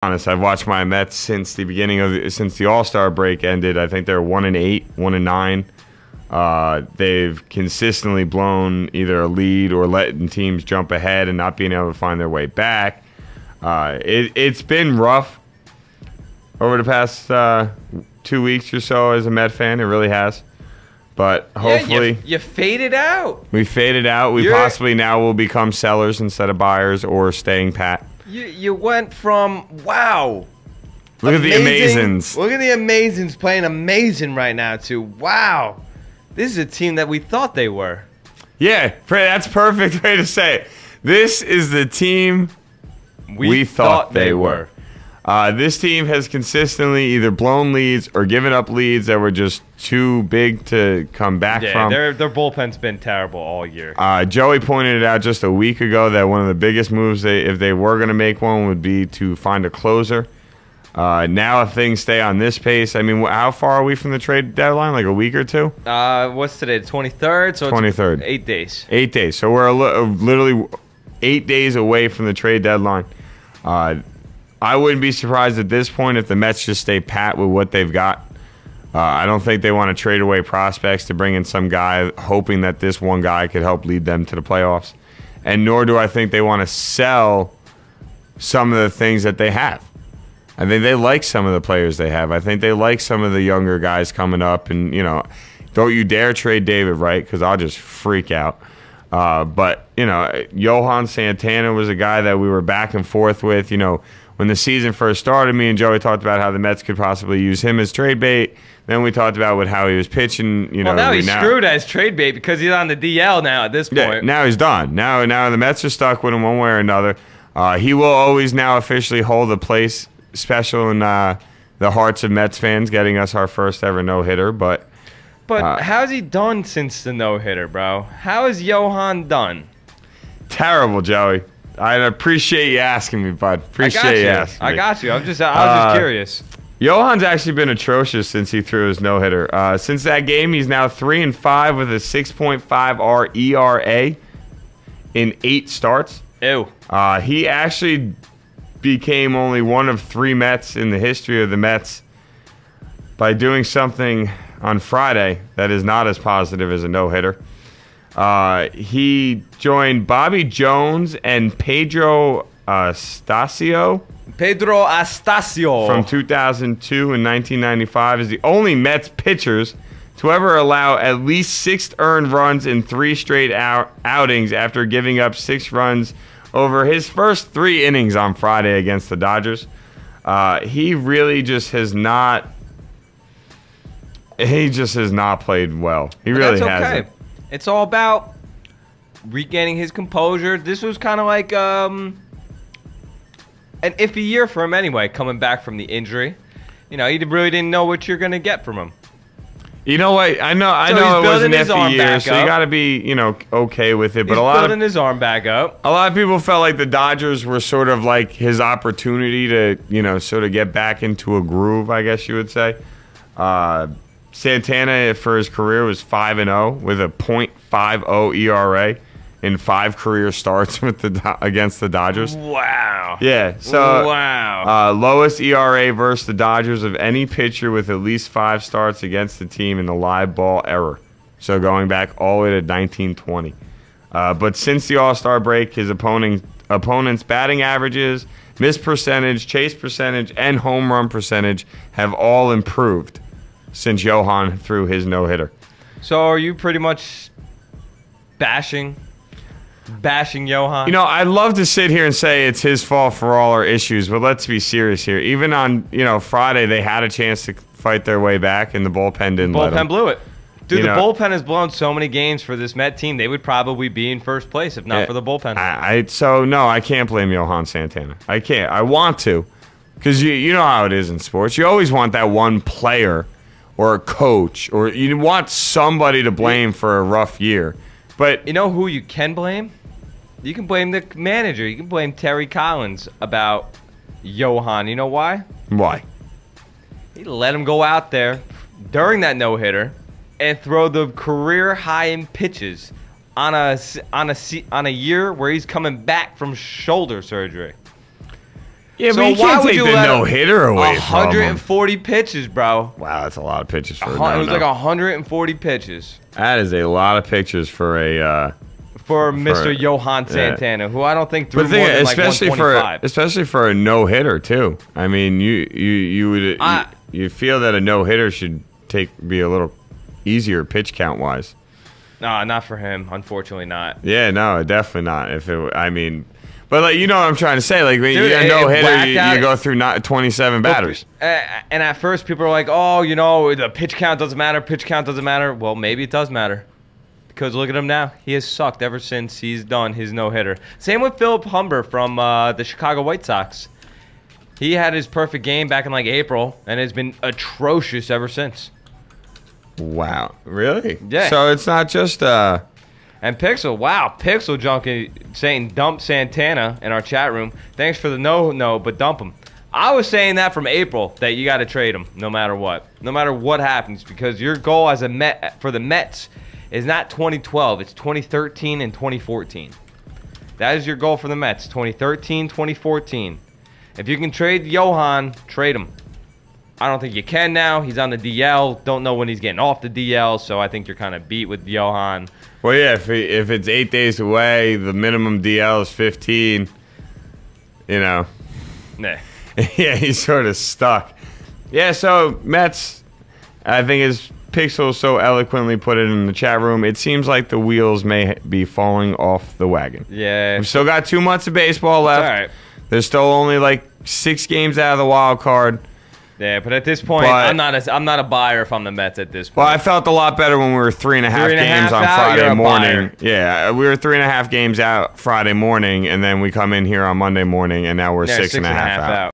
honest, I've watched my Mets since since the All-Star break ended. I think they're 1-8, 1-9. They've consistently blown either a lead or letting teams jump ahead and not being able to find their way back. It's been rough over the past 2 weeks or so as a Met fan. It really has. But hopefully... you faded out. We faded out. We possibly now will become sellers instead of buyers or staying pat. You went from, wow. Look at the Amazins. Look at the Amazins playing amazing right now, to, wow. This is a team that we thought they were. Yeah, that's a perfect way to say it. This is the team we thought they were. This team has consistently either blown leads or given up leads that were just too big to come back from. Their bullpen's been terrible all year. Joey pointed it out just a week ago that one of the biggest moves, if they were going to make one, would be to find a closer. Now, if things stay on this pace, I mean, how far are we from the trade deadline? Like a week or two? What's today? The 23rd? So 23rd. It's 8 days. 8 days. So we're literally 8 days away from the trade deadline. I wouldn't be surprised at this point if the Mets just stay pat with what they've got. I don't think they want to trade away prospects to bring in some guy hoping that this one guy could help lead them to the playoffs. And nor do I think they want to sell some of the things that they have. I think they like some of the players they have. I think they like some of the younger guys coming up. And, don't you dare trade David Wright because I'll just freak out. But, Johan Santana was a guy that we were back and forth with, when the season first started. Me and Joey talked about how the Mets could possibly use him as trade bait. Then we talked about how he was pitching. Well, now he's screwed as trade bait because he's on the DL now at this point. Yeah, now he's done. Now the Mets are stuck with him one way or another. He will always now officially hold a place special in the hearts of Mets fans, getting us our first ever no-hitter. But how's he done since the no-hitter, bro? How is Johan done? Terrible, Joey. I appreciate you asking me, bud. Appreciate you asking me. I got you. I was just curious. Johan's actually been atrocious since he threw his no-hitter. Since that game, he's now 3-5 with a 6.5 ERA in 8 starts. Ew. He actually became only one of 3 Mets in the history of the Mets by doing something on Friday that is not as positive as a no-hitter. He joined Bobby Jones and Pedro Astacio. From 2002 and 1995 is the only Mets pitchers to ever allow at least 6 earned runs in 3 straight outings after giving up 6 runs over his first 3 innings on Friday against the Dodgers. He really just has not. He just has not played well. He really hasn't. It's all about regaining his composure. This was kind of like an iffy year for him anyway, coming back from the injury. You really didn't know what you're going to get from him. You know what? I know it was an iffy year, so you got to be, okay with it. But he's building his arm back up. A lot of people felt like the Dodgers were sort of like his opportunity to, sort of get back into a groove, I guess you would say. Santana, for his career, was 5-0 with a .50 ERA in 5 career starts against the Dodgers. Wow. Yeah. So wow. Lowest ERA versus the Dodgers of any pitcher with at least 5 starts against the team in the live ball era. So going back all the way to 1920. But since the All-Star break, his opponents' batting averages, miss percentage, chase percentage, and home run percentage have all improved since Johan threw his no-hitter. So are you pretty much bashing Johan? I'd love to sit here and say it's his fault for all our issues, but let's be serious here. Even on, Friday, they had a chance to fight their way back, and the bullpen didn't let them. The bullpen blew it. Dude, the bullpen has blown so many games for this Met team. They would probably be in first place if not for the bullpen. So, no, I can't blame Johan Santana. I can't. I want to, because you know how it is in sports. You always want that one player or a coach, or you want somebody to blame for a rough year. But you know who you can blame? You can blame the manager. You can blame Terry Collins about Johan. You know why? Why? He let him go out there during that no-hitter and throw the career high in pitches on a year where he's coming back from shoulder surgery. Yeah, So but you why can't would take you the let him- no-hitter away from him. 140 pitches, bro. Wow, that's a lot of pitches for a It was no-no. like 140 pitches That is a lot of pitches for a... for Mr. Johan Santana, who I don't think threw But more than like especially 125. especially for a no-hitter, too. I mean, you feel that a no-hitter should be a little easier pitch count-wise. No, not for him. Unfortunately, not. Yeah, no, definitely not. But like, you know what I'm trying to say. Like when you Dude, get a it no-hitter, whacked you out. go through 27 batters. And at first, people are like, "Oh, you know, the pitch count doesn't matter. Pitch count doesn't matter." Well, maybe it does matter. Because look at him now. He has sucked ever since he's done his no-hitter. Same with Philip Humber from the Chicago White Sox. He had his perfect game back in like April, and has been atrocious ever since. Wow, really? Yeah. So it's not just And Pixel, wow, Pixel Junkie saying dump Santana in our chat room. Thanks for the no, but dump him. I was saying that from April, that you got to trade him no matter what happens, because your goal as a Met for the Mets is not 2012, it's 2013 and 2014. That is your goal for the Mets, 2013, 2014. If you can trade Johan, trade him. I don't think you can now. He's on the DL. Don't know when he's getting off the DL, so I think you're kind of beat with Johan. well, yeah. If it's 8 days away, the minimum DL is 15. You know, Nah. yeah, he's sort of stuck. Yeah. So Mets, I think as Pixel so eloquently put it in the chat room, it seems like the wheels may be falling off the wagon. Yeah. We've still got 2 months of baseball left. All right. There's still only like 6 games out of the wild card. Yeah, but at this point, But- I'm not a buyer if I'm the Mets at this point. Well, I felt a lot better when we were 3.5 3.5 games on out, Friday you're a morning. buyer. Yeah, we were 3.5 games out Friday morning, and then we come in here on Monday morning, and now we're Yeah, 6.5 out.